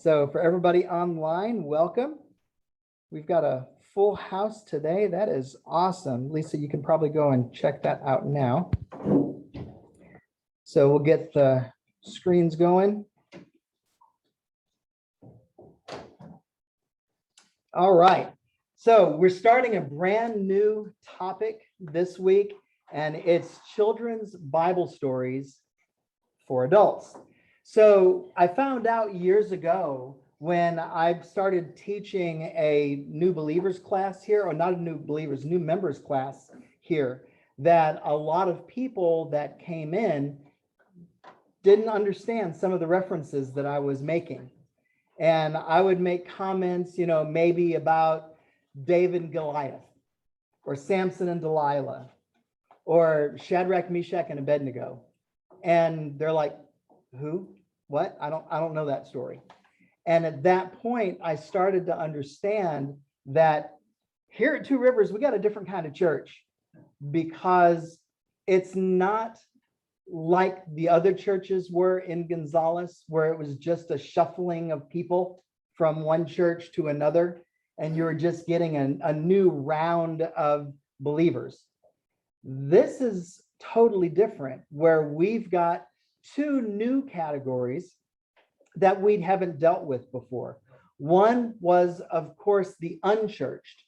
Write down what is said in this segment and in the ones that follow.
So for everybody online, welcome. We've got a full house today. That is awesome. Lisa, you can probably go and check that out now. So we'll get the screens going. All right. So we're starting a brand new topic this week, and it's children's Bible stories for adults. So I found out years ago when I started teaching a new believers class here, or not a new believers, new members class here, that a lot of people that came in didn't understand some of the references that I was making. And I would make comments, maybe about David and Goliath, or Samson and Delilah, or Shadrach, Meshach, and Abednego. And they're like, who? What? I don't know that story. And at that point, I started to understand that here at Two Rivers, we got a different kind of church, because it's not like the other churches were in Gonzales, where it was just a shuffling of people from one church to another, and you're just getting a new round of believers. This is totally different, where we've got two new categories that we haven't dealt with before. One was, of course, the unchurched.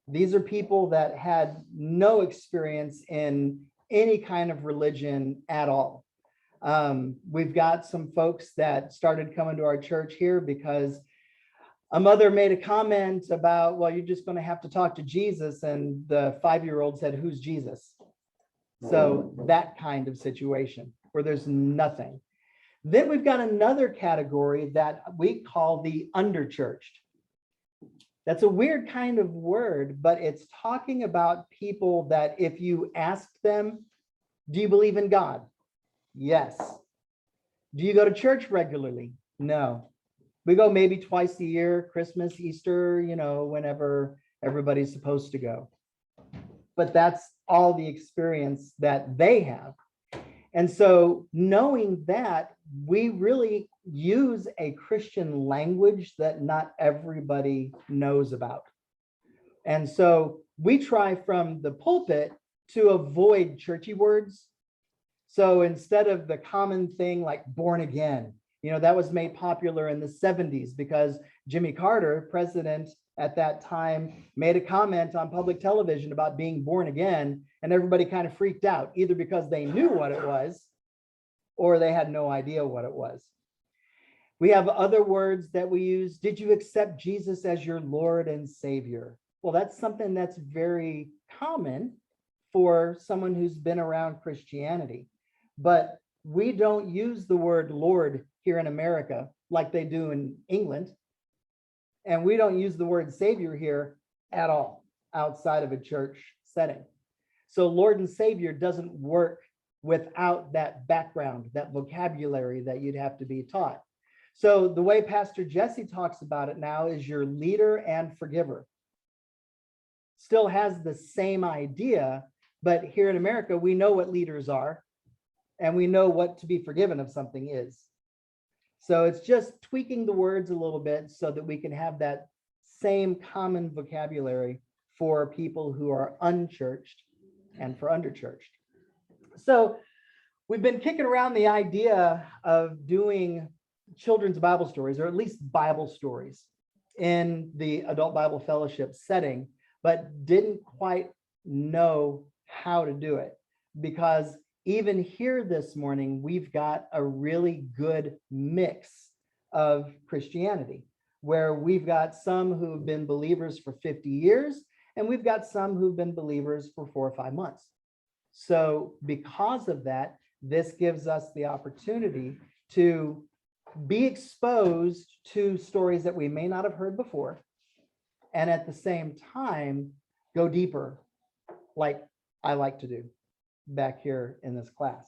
These are people that had no experience in any kind of religion at all. We've got some folks that started coming to our church here because a mother made a comment about, well, you're just going to have to talk to Jesus. And the 5-year-old said, who's Jesus? So that kind of situation where there's nothing. Then we've got another category that we call the underchurched. That's a weird kind of word, but it's talking about people that if you ask them, do you believe in God? Yes. Do you go to church regularly? No. We go maybe twice a year, Christmas, Easter, whenever everybody's supposed to go. But that's all the experience that they have. And so knowing that, we really use a Christian language that not everybody knows about. And so we try from the pulpit to avoid churchy words. So instead of the common thing like born again, that was made popular in the 70s because Jimmy Carter, president at that time, made a comment on public television about being born again, and everybody kind of freaked out, either because they knew what it was or they had no idea what it was. We have other words that we use. Did you accept Jesus as your Lord and Savior? Well, that's something that's very common for someone who's been around Christianity, but we don't use the word Lord here in America like they do in England. And we don't use the word Savior here at all outside of a church setting. So Lord and Savior doesn't work without that background, that vocabulary that you'd have to be taught. So the way Pastor Jesse talks about it now is your leader and forgiver. Still has the same idea, but here in America, we know what leaders are, and we know what to be forgiven of something is. So it's just tweaking the words a little bit so that we can have that same common vocabulary for people who are unchurched and for underchurched. So we've been kicking around the idea of doing children's Bible stories, or at least Bible stories, in the Adult Bible Fellowship setting, but didn't quite know how to do it, because even here this morning, we've got a really good mix of Christianity, where we've got some who've been believers for 50 years, and we've got some who've been believers for 4 or 5 months. So because of that, this gives us the opportunity to be exposed to stories that we may not have heard before, and at the same time, go deeper, like I like to do back here in this class.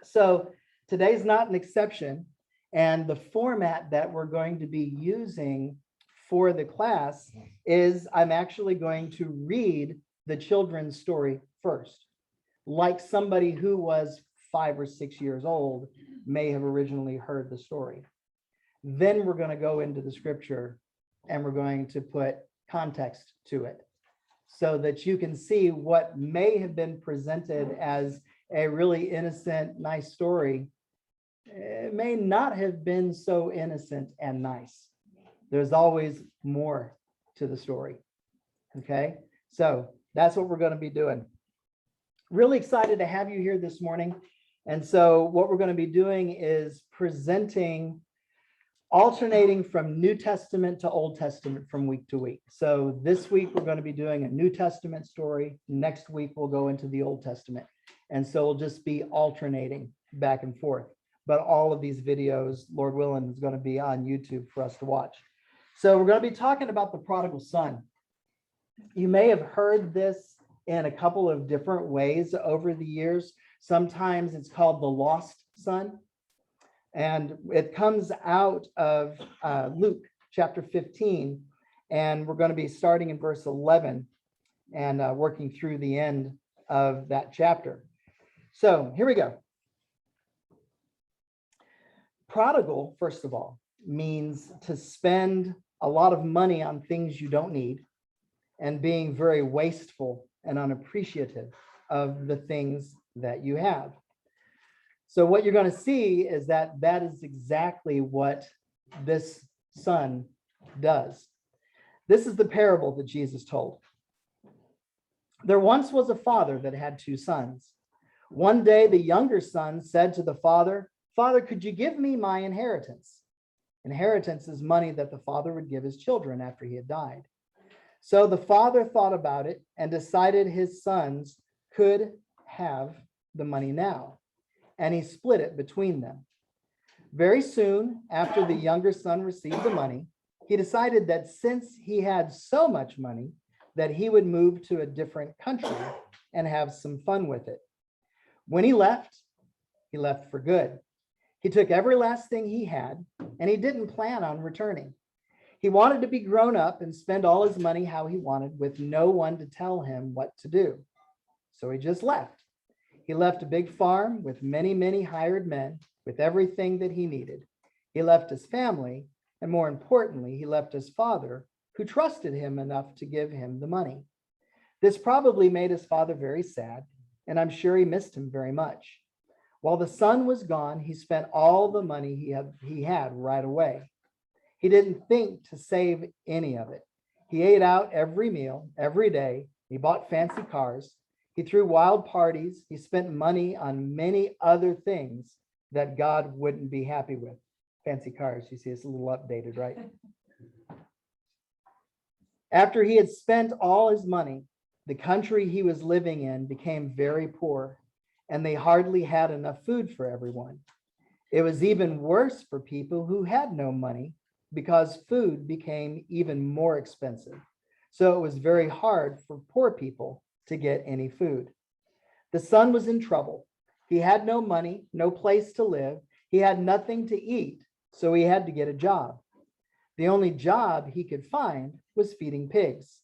So today's not an exception, and the format that we're going to be using for the class is I'm actually going to read the children's story first, like somebody who was 5 or 6 years old may have originally heard the story. Then we're going to go into the scripture and we're going to put context to it so that you can see what may have been presented as a really innocent, nice story. It may not have been so innocent and nice. There's always more to the story. Okay, so that's what we're going to be doing. Really excited to have you here this morning. And so what we're going to be doing is alternating from New Testament to Old Testament from week to week. So this week we're going to be doing a New Testament story. Next week we'll go into the Old Testament. And so we'll just be alternating back and forth. But all of these videos, Lord willing, is going to be on YouTube for us to watch. So we're going to be talking about the prodigal son. You may have heard this in a couple of different ways over the years. Sometimes it's called the lost son. And it comes out of Luke chapter 15. And we're going to be starting in verse 11 and working through the end of that chapter. So here we go. Prodigal, first of all, means to spend a lot of money on things you don't need and being very wasteful and unappreciative of the things that you have. So what you're going to see is that is exactly what this son does. This is the parable that Jesus told. There once was a father that had two sons. One day, the younger son said to the father, "Father, could you give me my inheritance?" Inheritance is money that the father would give his children after he had died. So the father thought about it and decided his sons could have the money now, and he split it between them. Very soon after the younger son received the money, he decided that since he had so much money, that he would move to a different country and have some fun with it. When he left for good. He took every last thing he had, and he didn't plan on returning. He wanted to be grown up and spend all his money how he wanted with no one to tell him what to do. So he just left. He left a big farm with many, many hired men with everything that he needed. He left his family, and more importantly, he left his father, who trusted him enough to give him the money. This probably made his father very sad, and I'm sure he missed him very much. While the son was gone, he spent all the money he had right away. He didn't think to save any of it. He ate out every meal, every day. He bought fancy cars. He threw wild parties. He spent money on many other things that God wouldn't be happy with. Fancy cars, you see, it's a little updated, right? After he had spent all his money, the country he was living in became very poor, and they hardly had enough food for everyone. It was even worse for people who had no money because food became even more expensive. So it was very hard for poor people to get any food. The son was in trouble. He had no money, no place to live. He had nothing to eat, so he had to get a job. The only job he could find was feeding pigs.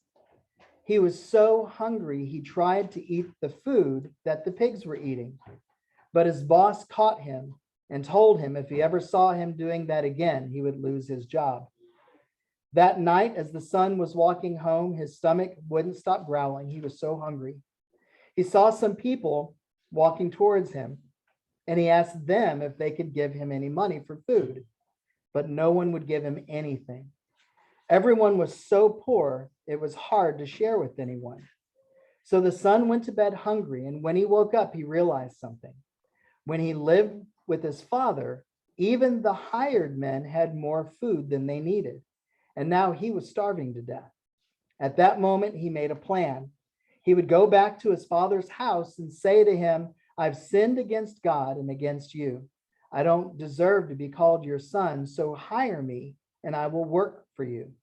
He was so hungry, he tried to eat the food that the pigs were eating. But his boss caught him and told him if he ever saw him doing that again, he would lose his job. That night, as the son was walking home, his stomach wouldn't stop growling. He was so hungry. He saw some people walking towards him, and he asked them if they could give him any money for food, but no one would give him anything. Everyone was so poor, it was hard to share with anyone. So the son went to bed hungry, and when he woke up, he realized something. When he lived with his father, even the hired men had more food than they needed, and now he was starving to death. At that moment, he made a plan. He would go back to his father's house and say to him, "I've sinned against God and against you. I don't deserve to be called your son, so hire me and I will work for you."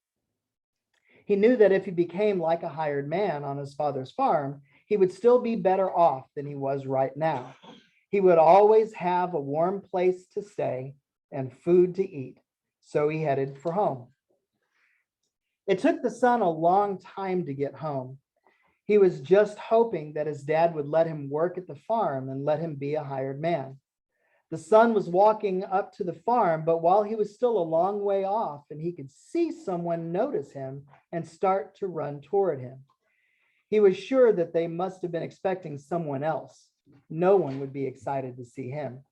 He knew that if he became like a hired man on his father's farm, he would still be better off than he was right now. He would always have a warm place to stay and food to eat, so he headed for home. It took the son a long time to get home. He was just hoping that his dad would let him work at the farm and let him be a hired man. The son was walking up to the farm, but while he was still a long way off and he could see someone notice him and start to run toward him, he was sure that they must have been expecting someone else. No one would be excited to see him.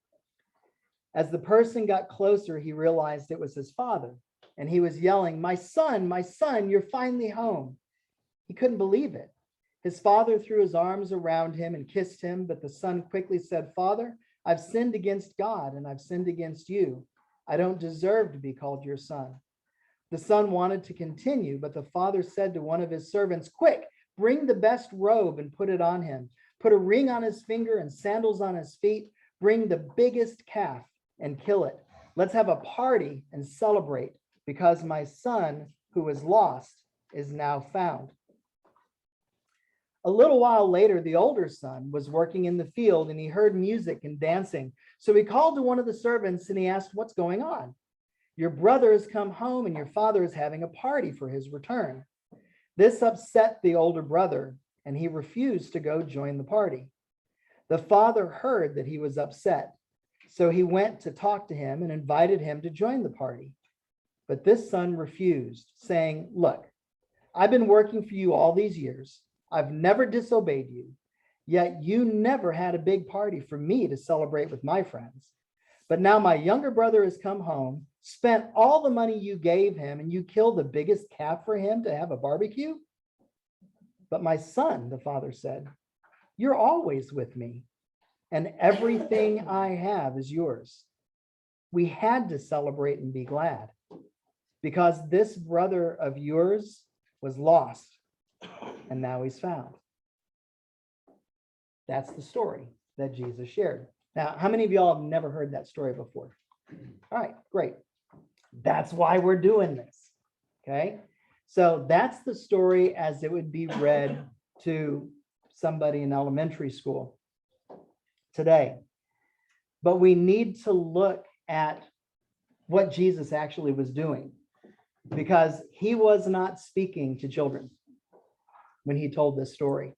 As the person got closer, he realized it was his father, and he was yelling, my son, you're finally home." He couldn't believe it. His father threw his arms around him and kissed him, but the son quickly said, "Father, I've sinned against God and I've sinned against you. I don't deserve to be called your son." The son wanted to continue, but the father said to one of his servants, "Quick, bring the best robe and put it on him. Put a ring on his finger and sandals on his feet. Bring the biggest calf and kill it. Let's have a party and celebrate, because my son who was lost is now found." A little while later, the older son was working in the field and he heard music and dancing. So he called to one of the servants and he asked, "What's going on?" "Your brother has come home and your father is having a party for his return." This upset the older brother and he refused to go join the party. The father heard that he was upset, so he went to talk to him and invited him to join the party. But this son refused, saying, "Look, I've been working for you all these years. I've never disobeyed you, yet you never had a big party for me to celebrate with my friends. But now my younger brother has come home, spent all the money you gave him, and you killed the biggest calf for him to have a barbecue?" "But my son," the father said, "you're always with me, and everything I have is yours. We had to celebrate and be glad, because this brother of yours was lost, and now he's found." That's the story that Jesus shared. Now, how many of y'all have never heard that story before? All right, great. That's why we're doing this, okay? So that's the story as it would be read to somebody in elementary school today. But we need to look at what Jesus actually was doing, because he was not speaking to children when he told this story.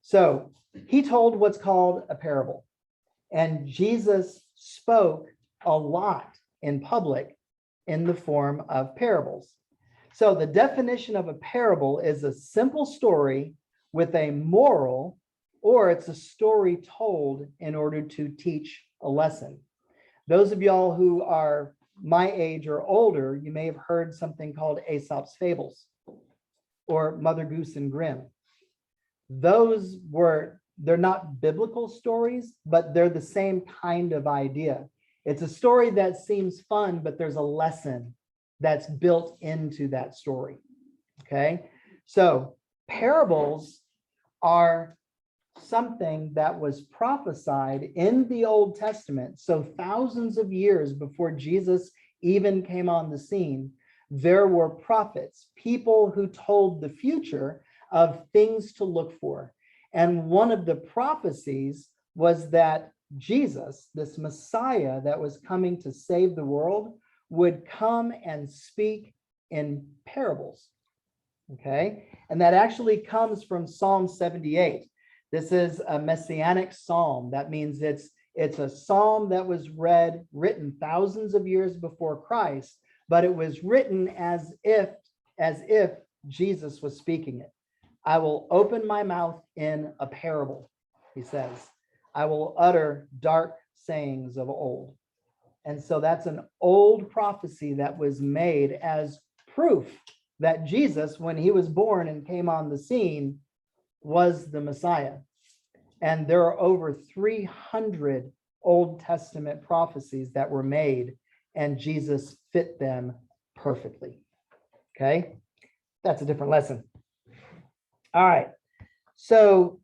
So he told what's called a parable, and Jesus spoke a lot in public in the form of parables. So the definition of a parable is a simple story with a moral, or it's a story told in order to teach a lesson. Those of y'all who are my age or older, you may have heard something called Aesop's Fables or Mother Goose and Grimm. They're not biblical stories, but they're the same kind of idea. It's a story that seems fun, but there's a lesson that's built into that story. Okay, so parables are something that was prophesied in the Old Testament. So thousands of years before Jesus even came on the scene, there were prophets, people who told the future of things to look for. And one of the prophecies was that Jesus, this Messiah that was coming to save the world, would come and speak in parables. Okay, and that actually comes from Psalm 78. This is a messianic psalm. That means it's a psalm that was written thousands of years before Christ, but it was written as if Jesus was speaking it. "I will open my mouth in a parable," he says. "I will utter dark sayings of old." And so that's an old prophecy that was made as proof that Jesus, when he was born and came on the scene, was the Messiah. And there are over 300 Old Testament prophecies that were made, and Jesus fit them perfectly. Okay, that's a different lesson. All right, so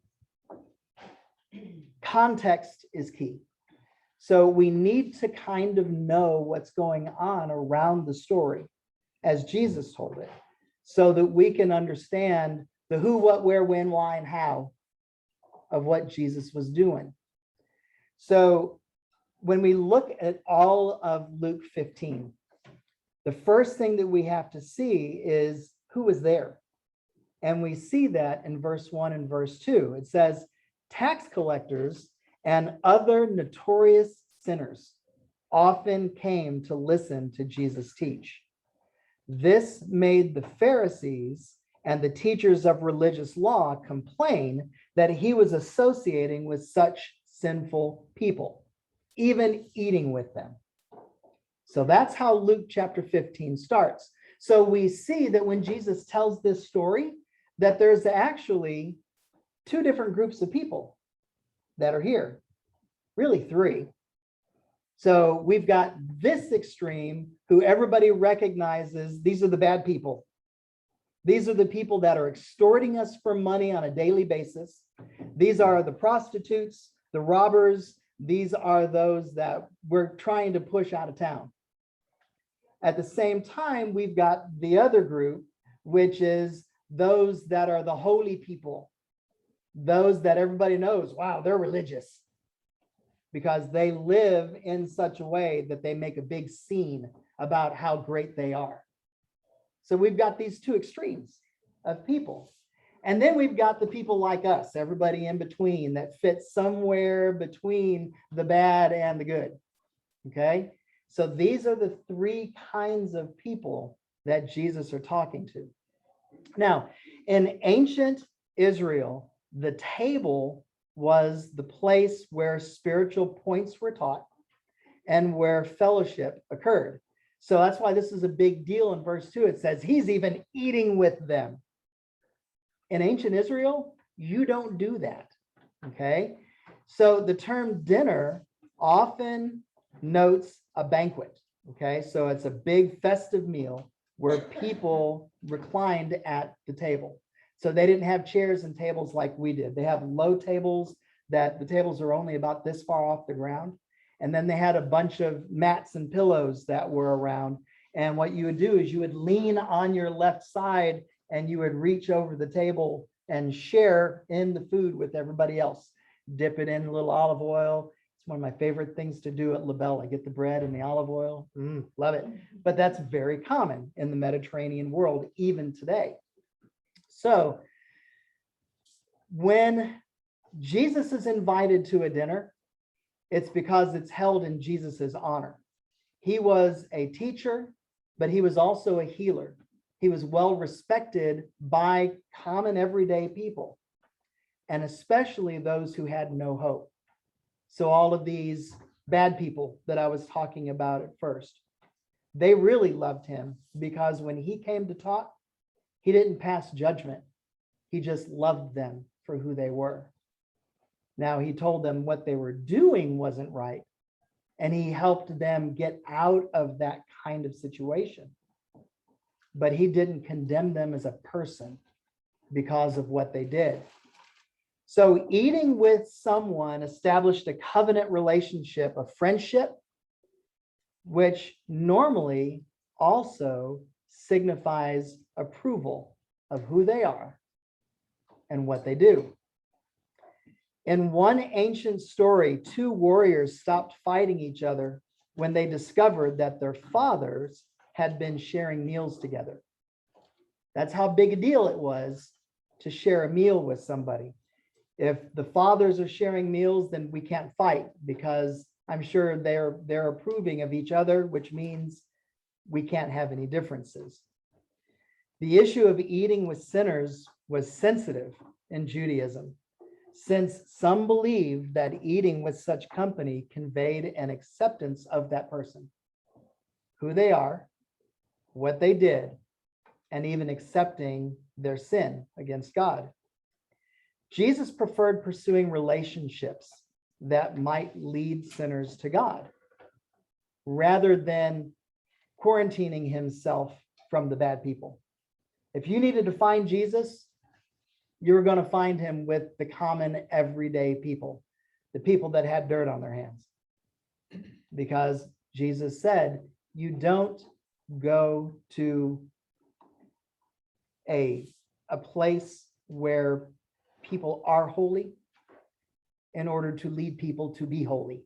context is key. So we need to kind of know what's going on around the story as Jesus told it, so that we can understand the who, what, where, when, why, and how of what Jesus was doing. So when we look at all of Luke 15, the first thing that we have to see is who was there. And we see that in verse 1 and verse 2. It says, tax collectors and other notorious sinners often came to listen to Jesus teach. This made the Pharisees and the teachers of religious law complain that he was associating with such sinful people, even eating with them. So that's how Luke chapter 15 starts. So we see that when Jesus tells this story, that there's actually two different groups of people that are here, really three. So we've got this extreme who everybody recognizes, these are the bad people. These are the people that are extorting us for money on a daily basis. These are the prostitutes, the robbers. These are those that we're trying to push out of town. At the same time, we've got the other group, which is those that are the holy people, those that everybody knows, wow, they're religious, because they live in such a way that they make a big scene about how great they are. So we've got these two extremes of people. And then we've got the people like us, everybody in between that fits somewhere between the bad and the good. Okay? So these are the three kinds of people that Jesus are talking to. Now, in ancient Israel, the table was the place where spiritual points were taught and where fellowship occurred. So that's why this is a big deal. In verse 2, it says he's even eating with them. In ancient Israel, you don't do that. Okay? So the term dinner often notes a banquet. Okay? So it's a big festive meal where people reclined at the table. So they didn't have chairs and tables like we did. They have low tables that the tables are only about this far off the ground. And then they had a bunch of mats and pillows that were around. And what you would do is you would lean on your left side and you would reach over the table and share in the food with everybody else. Dip it in a little olive oil. It's one of my favorite things to do at La Belle. I get the bread and the olive oil. Love it. But that's very common in the Mediterranean world, even today. So when Jesus is invited to a dinner, it's because it's held in Jesus's honor. He was a teacher, but he was also a healer. He was well respected by common everyday people, and especially those who had no hope. So all of these bad people that I was talking about at first, they really loved him because when he came to talk, he didn't pass judgment. He just loved them for who they were. Now, he told them what they were doing wasn't right, and he helped them get out of that kind of situation. But he didn't condemn them as a person because of what they did. So eating with someone established a covenant relationship of friendship, which normally also signifies approval of who they are and what they do. In one ancient story, two warriors stopped fighting each other when they discovered that their fathers had been sharing meals together. That's how big a deal it was to share a meal with somebody. If the fathers are sharing meals, then we can't fight because I'm sure they're approving of each other, which means we can't have any differences. The issue of eating with sinners was sensitive in Judaism, since some believed that eating with such company conveyed an acceptance of that person, who they are, what they did, and even accepting their sin against God. Jesus preferred pursuing relationships that might lead sinners to God, rather than quarantining himself from the bad people. If you needed to find Jesus, you're going to find him with the common everyday people, the people that had dirt on their hands. Because Jesus said, you don't go to a place where people are holy in order to lead people to be holy.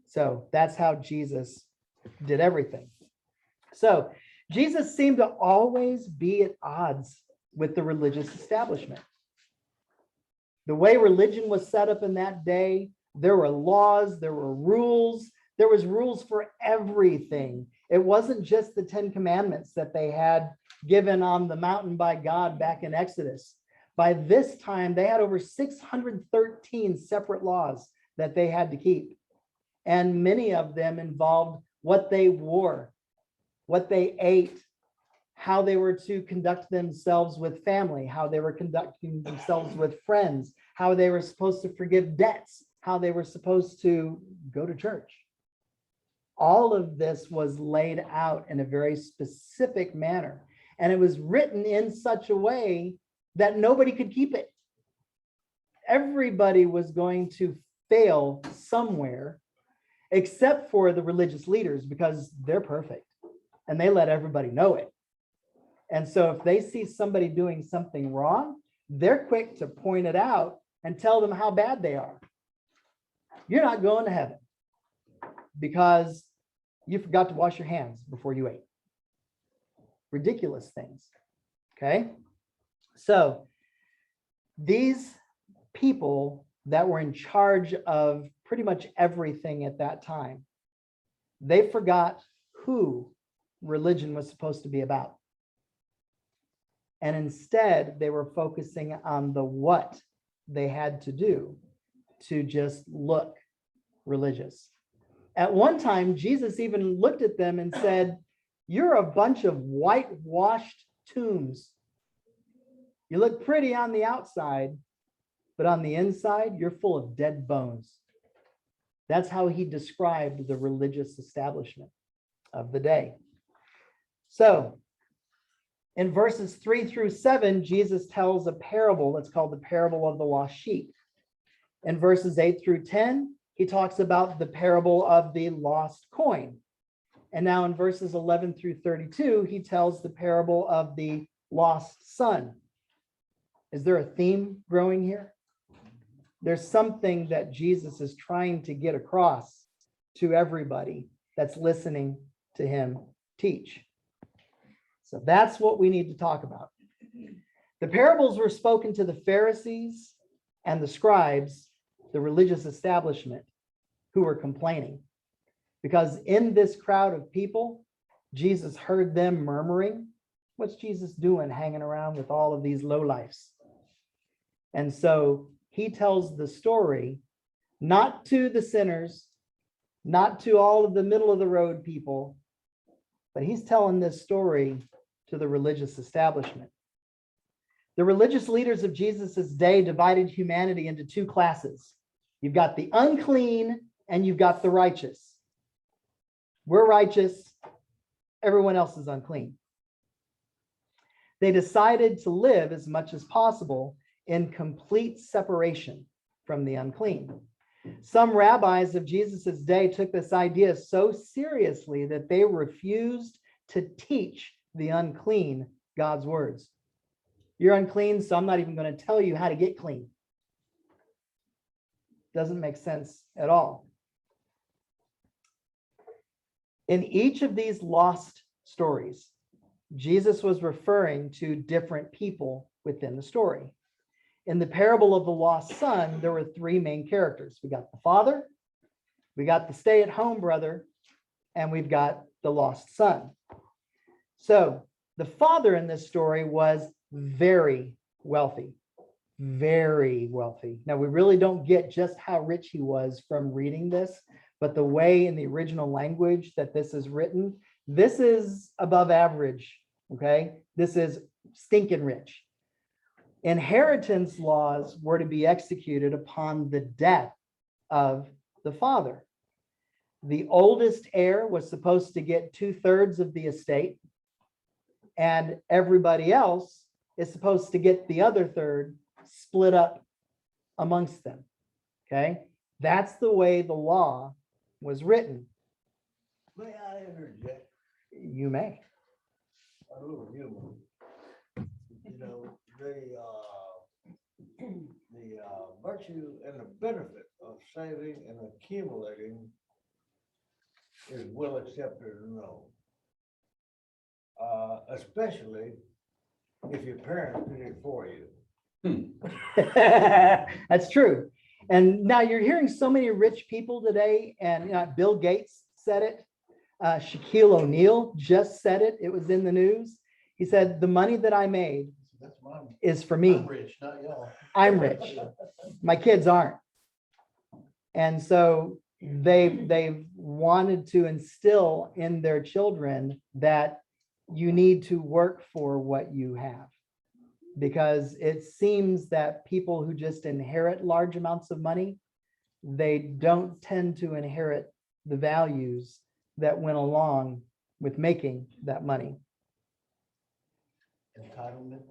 So that's how Jesus did everything. So Jesus seemed to always be at odds with the religious establishment. The way religion was set up in that day, there were laws, there were rules, there was rules for everything. It wasn't just the 10 commandments that they had given on the mountain by God back in Exodus. By this time, they had over 613 separate laws that they had to keep. And many of them involved what they wore, what they ate, how they were to conduct themselves with family, how they were conducting themselves with friends, how they were supposed to forgive debts, how they were supposed to go to church. All of this was laid out in a very specific manner. And it was written in such a way that nobody could keep it. Everybody was going to fail somewhere, except for the religious leaders, because they're perfect and they let everybody know it. And so if they see somebody doing something wrong, they're quick to point it out and tell them how bad they are. You're not going to heaven because you forgot to wash your hands before you ate. Ridiculous things. Okay. So these people that were in charge of pretty much everything at that time, they forgot who religion was supposed to be about. And instead, they were focusing on the what they had to do to just look religious. At one time, Jesus even looked at them and said, "You're a bunch of whitewashed tombs. You look pretty on the outside, but on the inside, you're full of dead bones." That's how he described the religious establishment of the day. So, in verses 3-7, Jesus tells a parable that's called the parable of the lost sheep. In verses 8-10, he talks about the parable of the lost coin. And now in verses 11-32, he tells the parable of the lost son. Is there a theme growing here? There's something that Jesus is trying to get across to everybody that's listening to him teach. So that's what we need to talk about. The parables were spoken to the Pharisees and the scribes, the religious establishment, who were complaining. Because in this crowd of people, Jesus heard them murmuring, "What's Jesus doing hanging around with all of these lowlifes?" And so he tells the story, not to the sinners, not to all of the middle of the road people, but he's telling this story to the religious establishment. The religious leaders of Jesus's day divided humanity into two classes. You've got the unclean and you've got the righteous. We're righteous, everyone else is unclean. They decided to live as much as possible in complete separation from the unclean. Some rabbis of Jesus's day took this idea so seriously that they refused to teach the unclean God's words. You're unclean, so I'm not even going to tell you how to get clean. Doesn't make sense at all. In each of these lost stories, Jesus was referring to different people within the story. In the parable of the lost son, there were three main characters. We got the father, we got the stay-at-home brother, and we've got the lost son. So the father in this story was very wealthy, very wealthy. Now, we really don't get just how rich he was from reading this, but the way in the original language that this is written, this is above average, okay? This is stinking rich. Inheritance laws were to be executed upon the death of the father. The oldest heir was supposed to get 2/3 of the estate, and everybody else is supposed to get the other third split up amongst them. Okay, that's the way the law was written. May I interject? You may. A little humor. You know, the virtue and the benefit of saving and accumulating is well accepted and known. Especially if your parents did it for you. That's true. And now you're hearing so many rich people today, and Bill Gates said it. Shaquille O'Neal just said it. It was in the news. He said, the money that I made is for me. I'm rich, not y'all. I'm rich. My kids aren't. And so they've wanted to instill in their children that you need to work for what you have. Because it seems that people who just inherit large amounts of money, they don't tend to inherit the values that went along with making that money. Entitlement.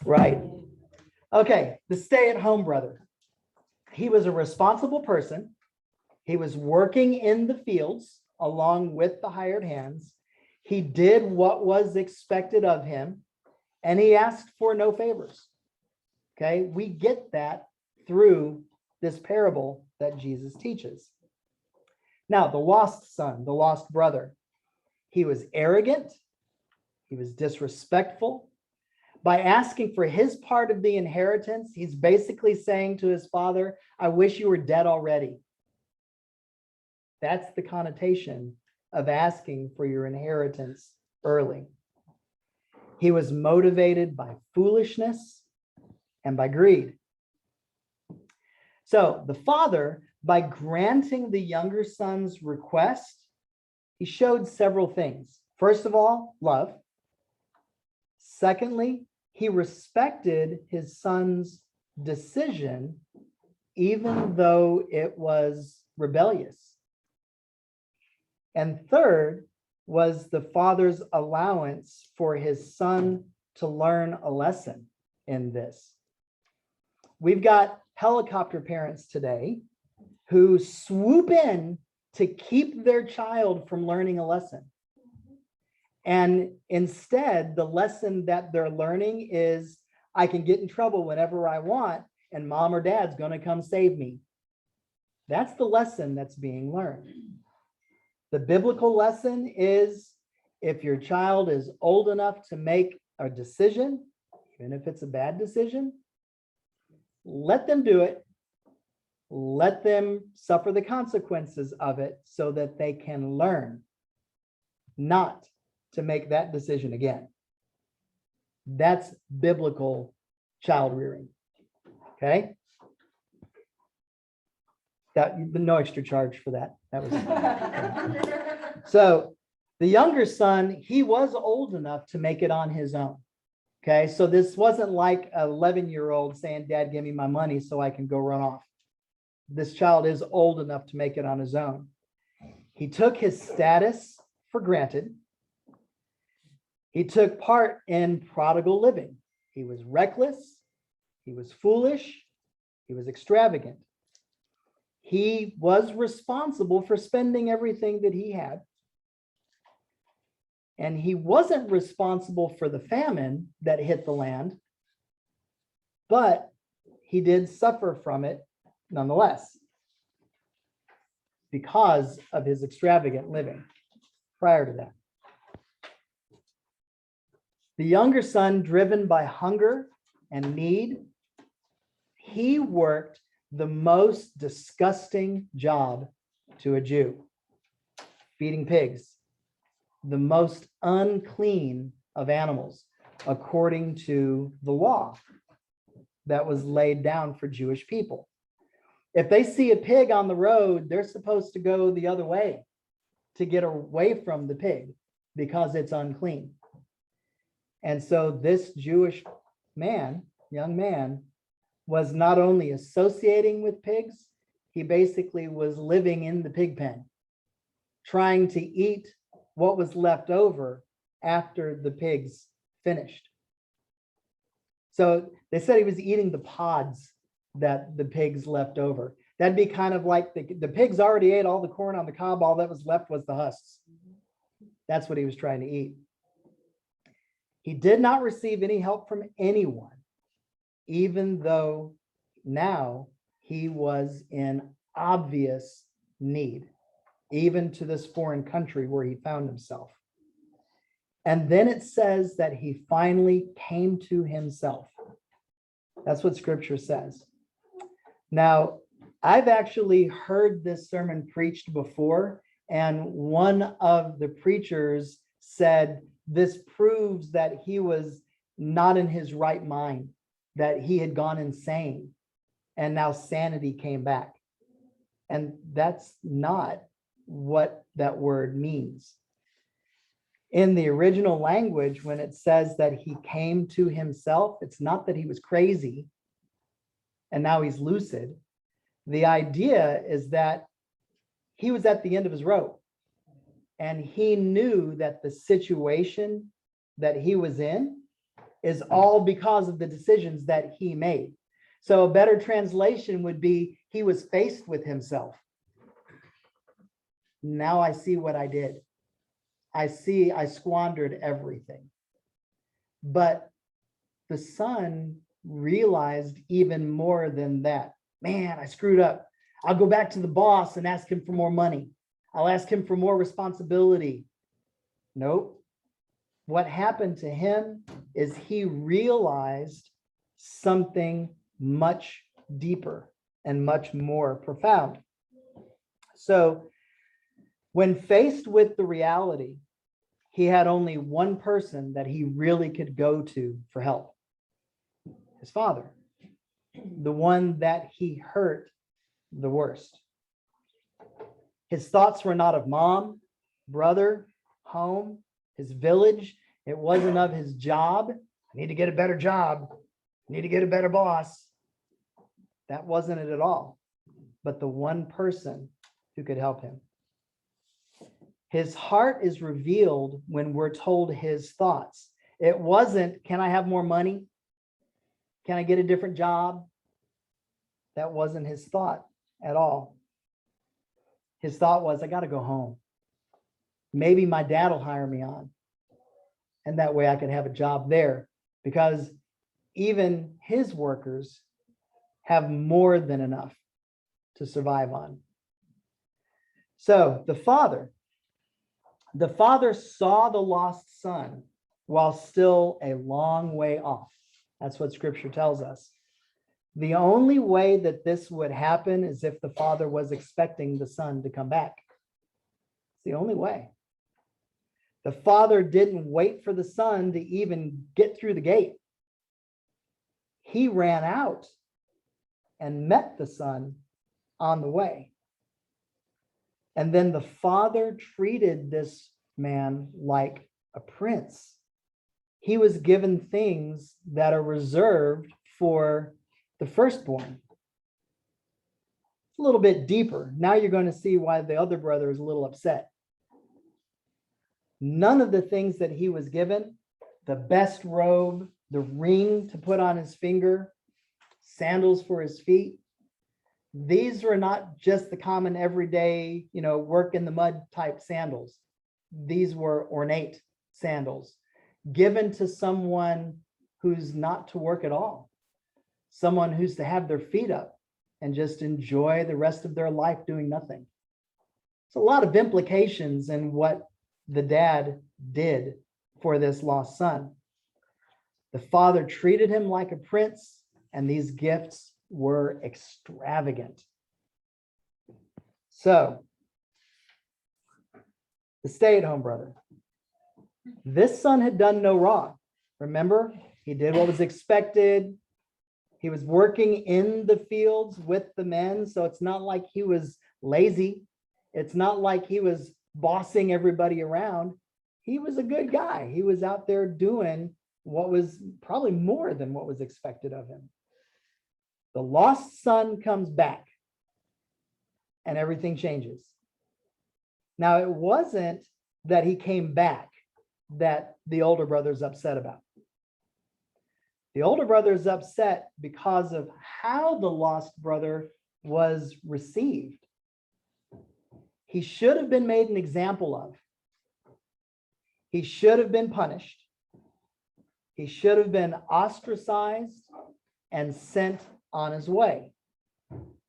Right. Okay, the stay-at-home brother. He was a responsible person. He was working in the fields along with the hired hands. He did what was expected of him, and he asked for no favors. Okay, we get that through this parable that Jesus teaches. Now, the lost son, the lost brother, he was arrogant. He was disrespectful. By asking for his part of the inheritance, he's basically saying to his father, I wish you were dead already. That's the connotation of asking for your inheritance early. He was motivated by foolishness and by greed. So the father, by granting the younger son's request, he showed several things. First of all, love. Secondly, he respected his son's decision, even though it was rebellious. And third was the father's allowance for his son to learn a lesson in this. We've got helicopter parents today who swoop in to keep their child from learning a lesson. And instead, the lesson that they're learning is, I can get in trouble whenever I want, and mom or dad's going to come save me. That's the lesson that's being learned. The biblical lesson is, if your child is old enough to make a decision, even if it's a bad decision, let them do it. Let them suffer the consequences of it so that they can learn not to make that decision again. That's biblical child rearing. Okay? That no extra charge for that. That was so the younger son, he was old enough to make it on his own. Okay, so this wasn't like an 11-year-old saying, Dad, give me my money so I can go run off. This child is old enough to make it on his own. He took his status for granted. He took part in prodigal living. He was reckless. He was foolish. He was extravagant. He was responsible for spending everything that he had. And he wasn't responsible for the famine that hit the land, but he did suffer from it nonetheless because of his extravagant living prior to that. The younger son, driven by hunger and need, he worked the most disgusting job to a Jew, feeding pigs, the most unclean of animals, according to the law that was laid down for Jewish people. If they see a pig on the road, they're supposed to go the other way to get away from the pig because it's unclean. And so this Jewish man, young man, was not only associating with pigs, he basically was living in the pig pen, trying to eat what was left over after the pigs finished. So they said he was eating the pods that the pigs left over. That'd be kind of like the pigs already ate all the corn on the cob. All that was left was the husks. That's what he was trying to eat. He did not receive any help from anyone, even though now he was in obvious need, even to this foreign country where he found himself. And then it says that he finally came to himself. That's what scripture says. Now, I've actually heard this sermon preached before, and one of the preachers said this proves that he was not in his right mind, that he had gone insane, and now sanity came back. And that's not what that word means. In the original language, when it says that he came to himself, it's not that he was crazy and now he's lucid. The idea is that he was at the end of his rope and he knew that the situation that he was in is all because of the decisions that he made. So a better translation would be he was faced with himself. Now I see what I did. I see I squandered everything. But the son realized even more than that. Man, I screwed up. I'll go back to the boss and ask him for more money. I'll ask him for more responsibility. Nope. What happened to him is he realized something much deeper and much more profound. So when faced with the reality, he had only one person that he really could go to for help. His father, the one that he hurt the worst. His thoughts were not of mom, brother, home, his village. It wasn't of his job. I need to get a better job. I need to get a better boss. That wasn't it at all. But the one person who could help him. His heart is revealed when we're told his thoughts. It wasn't, can I have more money? Can I get a different job? That wasn't his thought at all. His thought was, I got to go home. Maybe my dad will hire me on. And that way I could have a job there, because even his workers have more than enough to survive on. So the father saw the lost son while still a long way off. That's what scripture tells us. The only way that this would happen is if the father was expecting the son to come back. It's the only way. The father didn't wait for the son to even get through the gate. He ran out and met the son on the way. And then the father treated this man like a prince. He was given things that are reserved for the firstborn. It's a little bit deeper. Now you're going to see why the other brother is a little upset. None of the things that he was given, the best robe, the ring to put on his finger, sandals for his feet, these were not just the common everyday, work in the mud type sandals. These were ornate sandals given to someone who's not to work at all, someone who's to have their feet up and just enjoy the rest of their life doing nothing. It's a lot of implications in what the dad did for this lost son. The father treated him like a prince, and these gifts were extravagant. So, the stay-at-home brother. This son had done no wrong. Remember, he did what was expected. He was working in the fields with the men, so it's not like he was lazy. It's not like he was bossing everybody around. He was a good guy. He was out there doing what was probably more than what was expected of him. The lost son comes back and everything changes. Now, it wasn't that he came back that the older brother's upset about. The older brother is upset because of how the lost brother was received. He should have been made an example of. He should have been punished. He should have been ostracized and sent on his way.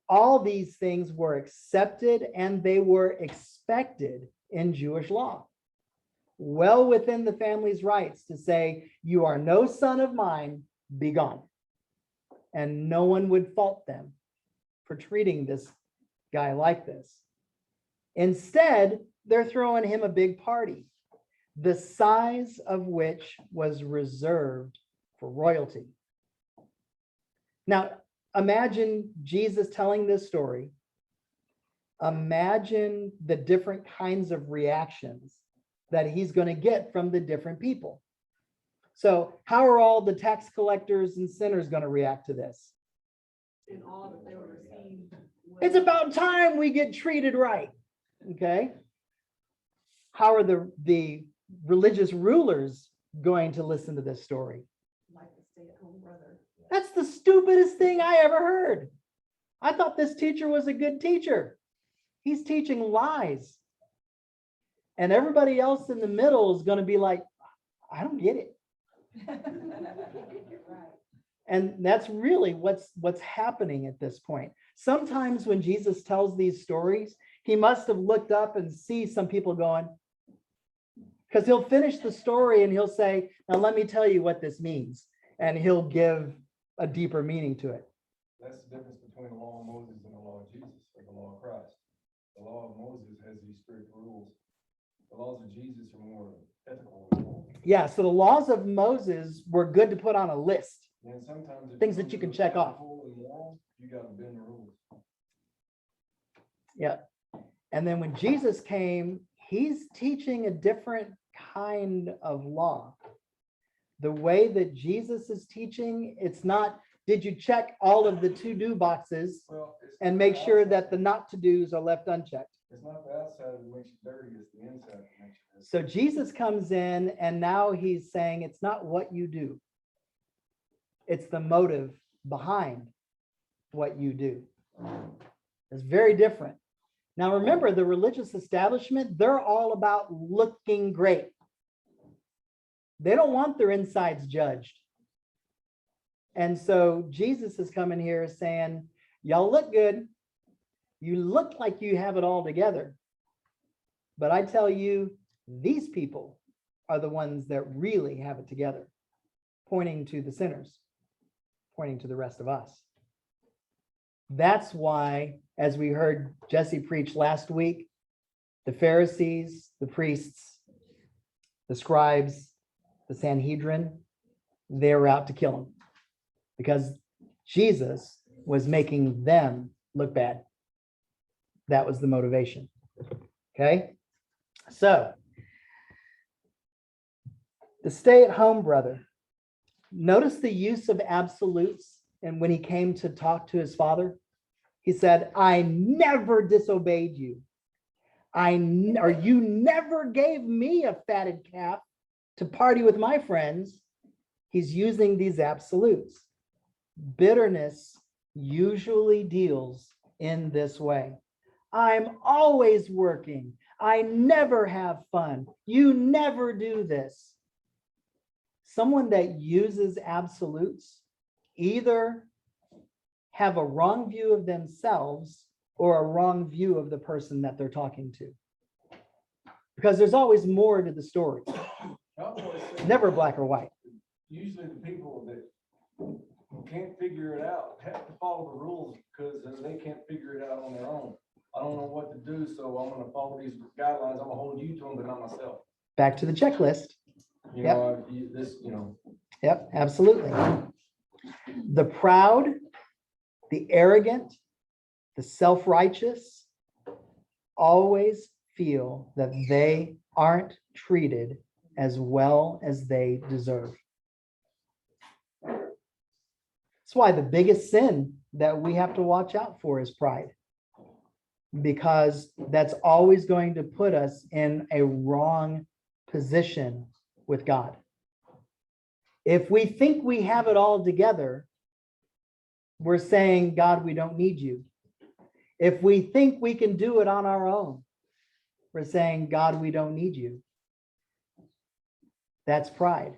All these things were accepted and they were expected in Jewish law. Well within the family's rights to say, you are no son of mine, be gone. and no one would fault them for treating this guy like this. Instead, they're throwing him a big party, the size of which was reserved for royalty. Now, imagine Jesus telling this story. Imagine the different kinds of reactions that he's going to get from the different people. So how are all the tax collectors and sinners going to react to this? And all that they were received. It's about time we get treated right. Okay. How are the religious rulers going to listen to this story? Like the stay-at-home brother. That's the stupidest thing I ever heard. I thought this teacher was a good teacher. He's teaching lies. And everybody else in the middle is going to be like, I don't get it. And that's really what's happening at this point. Sometimes when Jesus tells these stories, he must have looked up and see some people going, because he'll finish the story and he'll say, now let me tell you what this means. And he'll give a deeper meaning to it. That's the difference between the law of Moses and the law of Jesus, or the law of Christ. The law of Moses has these strict rules. The laws of Jesus are more ethical. Yeah, so the laws of Moses were good to put on a list. And sometimes if Things that you can check off. You got to bend the rules. Yeah. And then when Jesus came, he's teaching a different kind of law. The way that Jesus is teaching, it's not, did you check all of the to-do boxes and make sure that the not to-dos are left unchecked? It's not the outside that makes you dirty, it's the inside that makes you dirty. So Jesus comes in and now he's saying it's not what you do. It's the motive behind what you do. It's very different. Now remember, the religious establishment, they're all about looking great. They don't want their insides judged. And so Jesus is coming here saying, y'all look good. You look like you have it all together. But I tell you, these people are the ones that really have it together, pointing to the sinners, pointing to the rest of us. That's why, as we heard Jesse preach last week, the Pharisees, the priests, the scribes, the Sanhedrin, they were out to kill him because Jesus was making them look bad. That was the motivation. Okay. So the stay-at-home brother, notice the use of absolutes. And when he came to talk to his father, he said, I never disobeyed you. You never gave me a fatted calf to party with my friends. He's using these absolutes. Bitterness usually deals in this way. I'm always working. I never have fun. You never do this. Someone that uses absolutes either have a wrong view of themselves or a wrong view of the person that they're talking to. Because there's always more to the story. Never black or white. Usually the people that can't figure it out have to follow the rules because they can't figure it out on their own. I don't know what to do, so I'm going to follow these guidelines. I'm going to hold you to them, but not myself. Back to the checklist. Yep, absolutely. The proud, the arrogant, the self-righteous always feel that they aren't treated as well as they deserve. That's why the biggest sin that we have to watch out for is pride, because that's always going to put us in a wrong position with God. If we think we have it all together, we're saying, God, we don't need you. If we think we can do it on our own, we're saying, God, we don't need you. That's pride.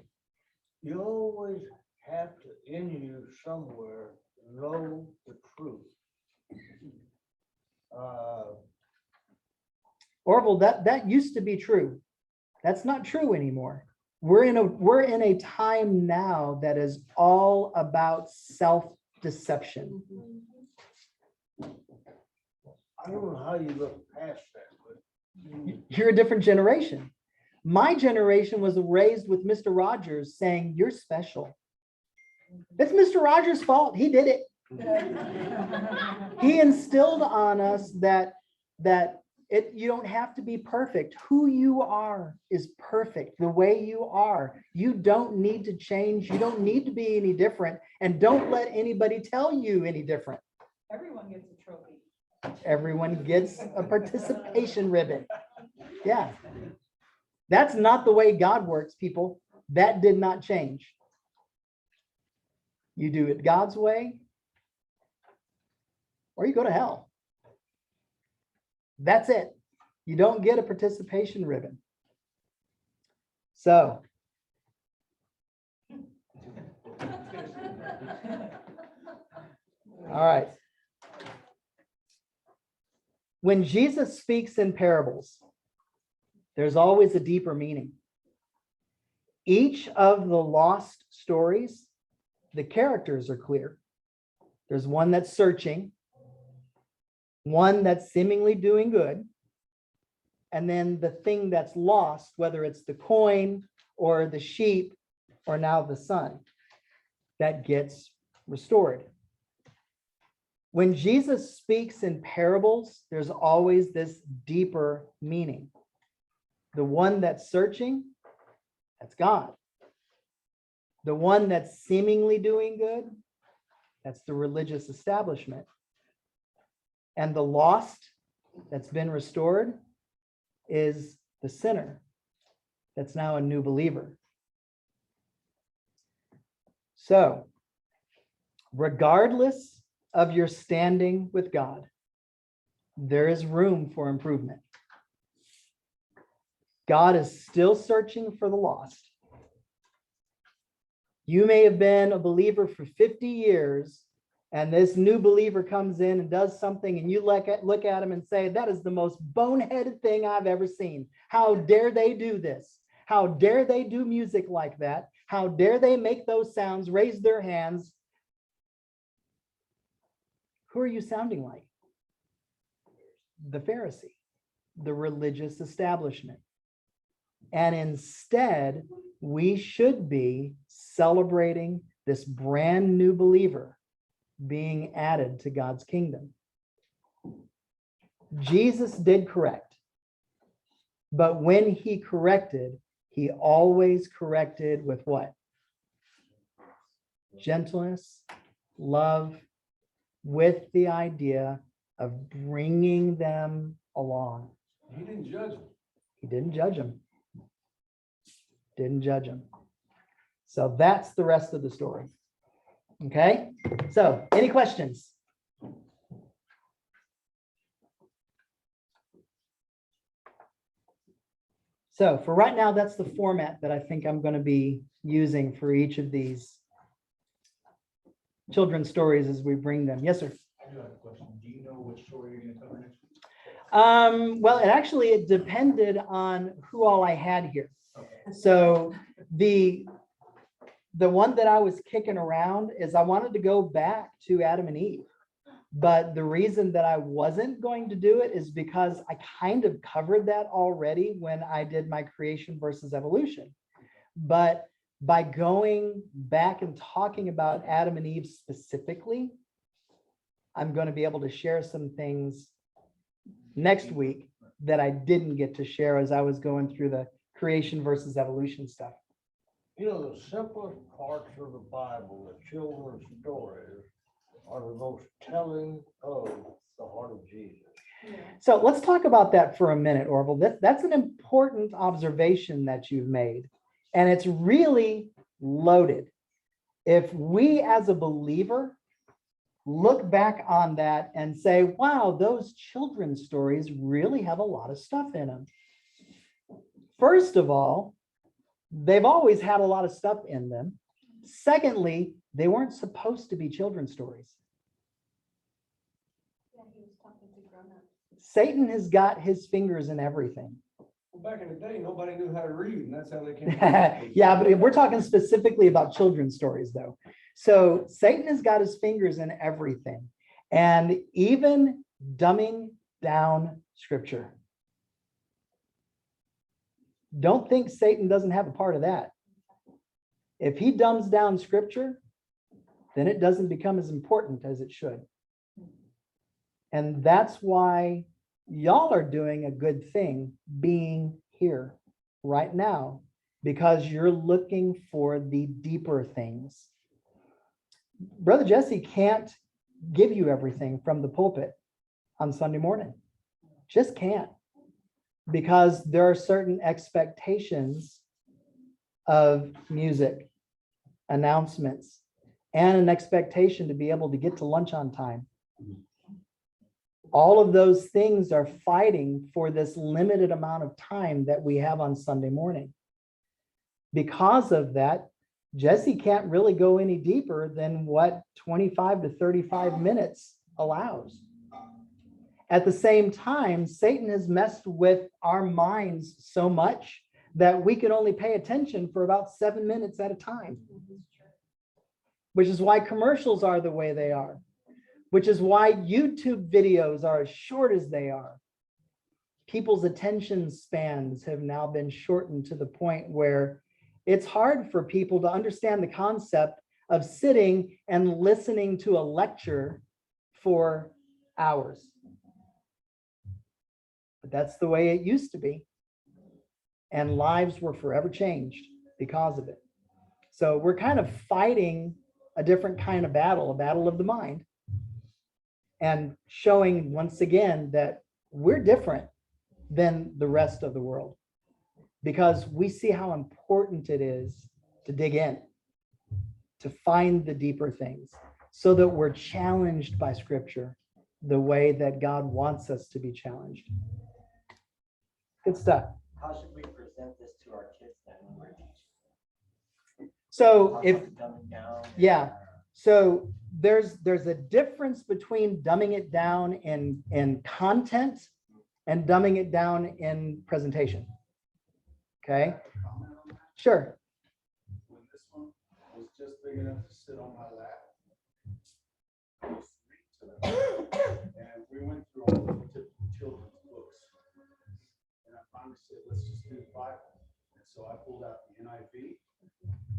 You always have to, in you somewhere, know the truth. Orville, that used to be true. That's not true anymore. We're in a time now that is all about self-denial. deception. I don't know how you look past that, but You're a different generation. My generation was raised with Mr. Rogers saying, you're special. It's Mr. Rogers' fault. He did it. He instilled on us that you don't have to be perfect. Who you are is perfect the way you are. You don't need to change. You don't need to be any different. And don't let anybody tell you any different. Everyone gets a trophy. Everyone gets a participation ribbon. Yeah. That's not the way God works, people. That did not change. You do it God's way, or you go to hell. That's it. You don't get a participation ribbon. So, all right. When Jesus speaks in parables, there's always a deeper meaning. Each of the lost stories, the characters are clear. There's one that's searching, one that's seemingly doing good, and then the thing that's lost, whether it's the coin or the sheep or now the son, that gets restored. When Jesus speaks in parables, there's always this deeper meaning. The one that's searching, that's God. The one that's seemingly doing good, that's the religious establishment. And the lost that's been restored is the sinner that's now a new believer. So, regardless of your standing with God, there is room for improvement. God is still searching for the lost. You may have been a believer for 50 years, and this new believer comes in and does something, and you look at him and say, that is the most boneheaded thing I've ever seen. How dare they do this? How dare they do music like that? How dare they make those sounds, raise their hands? Who are you sounding like? The Pharisee, the religious establishment. And instead, we should be celebrating this brand new believer being added to God's kingdom. Jesus did correct. But when he corrected, he always corrected with what? Gentleness, love, with the idea of bringing them along. He didn't judge them. He didn't judge them. Didn't judge them. So that's the rest of the story. Okay? So, any questions? So for right now, that's the format that I think I'm going to be using for each of these children's stories as we bring them. Yes, sir. I do have a question. Do you know which story you're going to cover next week? Well, it depended on who all I had here. Okay. So the one that I was kicking around is I wanted to go back to Adam and Eve. But the reason that I wasn't going to do it is because I kind of covered that already when I did my creation versus evolution. But by going back and talking about Adam and Eve specifically, I'm going to be able to share some things next week that I didn't get to share as I was going through the creation versus evolution stuff. you know, the simplest parts of the Bible, the children's stories, are the most telling of the heart of Jesus. So let's talk about that for a minute, Orville. That's an important observation that you've made, and it's really loaded. If we as a believer look back on that and say, wow, those children's stories really have a lot of stuff in them. First of all, they've always had a lot of stuff in them. Secondly, they weren't supposed to be children's stories. Yeah, he was talking to grown-ups. Satan has got his fingers in everything. Well, back in the day, nobody knew how to read, and that's how they came. Yeah, but we're talking specifically about children's stories, though. So Satan has got his fingers in everything, and even dumbing down scripture. Don't think Satan doesn't have a part of that. If he dumbs down scripture, then it doesn't become as important as it should. And that's why y'all are doing a good thing being here right now, because you're looking for the deeper things. Brother Jesse can't give you everything from the pulpit on Sunday morning. Just can't. Because there are certain expectations of music, announcements, and an expectation to be able to get to lunch on time. All of those things are fighting for this limited amount of time that we have on Sunday morning. Because of that, Jesse can't really go any deeper than what 25 to 35 minutes allows. At the same time, Satan has messed with our minds so much that we can only pay attention for about 7 minutes at a time, which is why commercials are the way they are, which is why YouTube videos are as short as they are. People's attention spans have now been shortened to the point where it's hard for people to understand the concept of sitting and listening to a lecture for hours. But that's the way it used to be. And lives were forever changed because of it. So we're kind of fighting a different kind of battle, a battle of the mind, and showing once again that we're different than the rest of the world, because we see how important it is to dig in, to find the deeper things, so that we're challenged by Scripture the way that God wants us to be challenged. Good stuff. How should we present this to our kids then when we're teaching? So if, Dumbing down? yeah, so there's a difference between dumbing it down in content and dumbing it down in presentation. Okay, Comment on that? sure. When this one was just big enough to sit on my lap, I used to read to them. And we went through all the typical children's books. And I finally said, let's just do the Bible. And so I pulled out the NIV,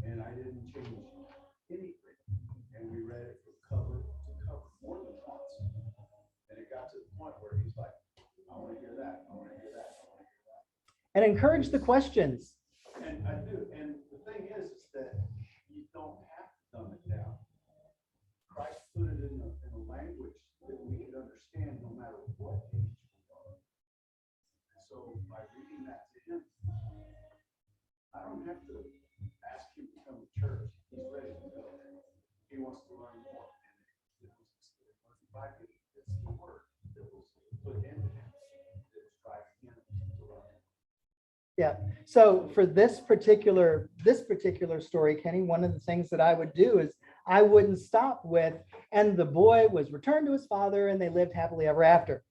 and I didn't change anything. And we read it from cover to cover more than once. And it got to the point where he's like, I want to hear that. I want to hear that. I want to hear that. And encourage the questions. And I do. And the thing is that you don't have to dumb it down. Christ put it in a language that we could understand no matter what age we are. So by reading that to him, I don't have to ask him to come to church. He's ready to go. He wants to learn more. And it was by me. It's the word that was put into him that was driving him to learn. Yeah. So for this particular story, Kenny, one of the things that I would do is I wouldn't stop with, and the boy was returned to his father and they lived happily ever after.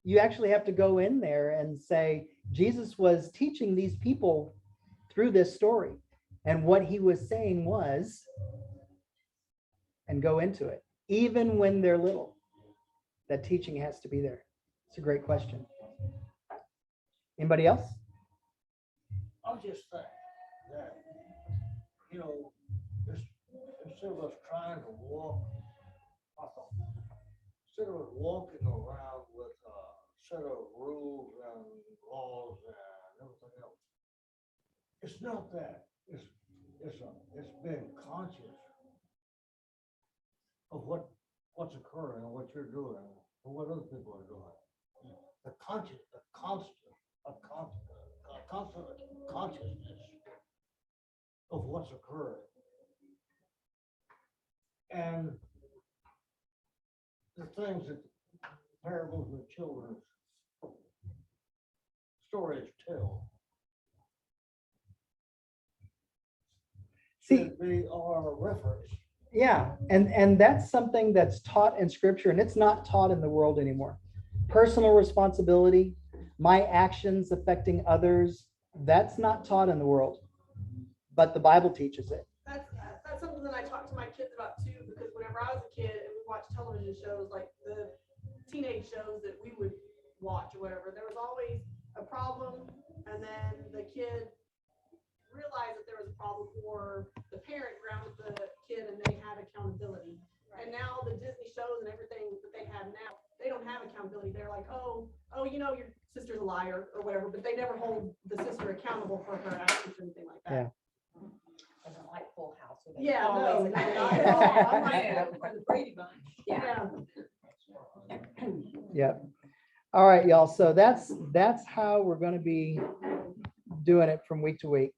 You actually have to go in there and say, Jesus was teaching these people through this story. And what he was saying was, and go into it, even when they're little, that teaching has to be there. It's a great question. Anybody else? I'll just say that, instead of us trying to walk, instead of us walking around with a set of rules and laws and everything else, it's not that. It's being conscious of what's occurring and what you're doing and what other people are doing. The consciousness of what's occurring. And the things that parables and children's stories tell. See, Should be our reference. yeah, and that's something that's taught in Scripture, and it's not taught in the world anymore. Personal responsibility, my actions affecting others, that's not taught in the world, but the Bible teaches it. That's something that I talk to my kids about too, because whenever I was a kid and we watched television shows, like the teenage shows that we would watch or whatever, there was always a problem, and then the kid realized that there was a problem, or the parent grounded the kid and they had accountability. And now the Disney shows and everything that they have now, they don't have accountability. They're like, oh, you know, your sister's a liar or whatever, but they never hold the sister accountable for her actions or anything like that. Yeah. Wasn't like Full House. where they Yeah, no, always- not at all. I'm like, Yeah. For the Brady Bunch. Yeah. Yep. All right, y'all. So that's how we're going to be doing it from week to week.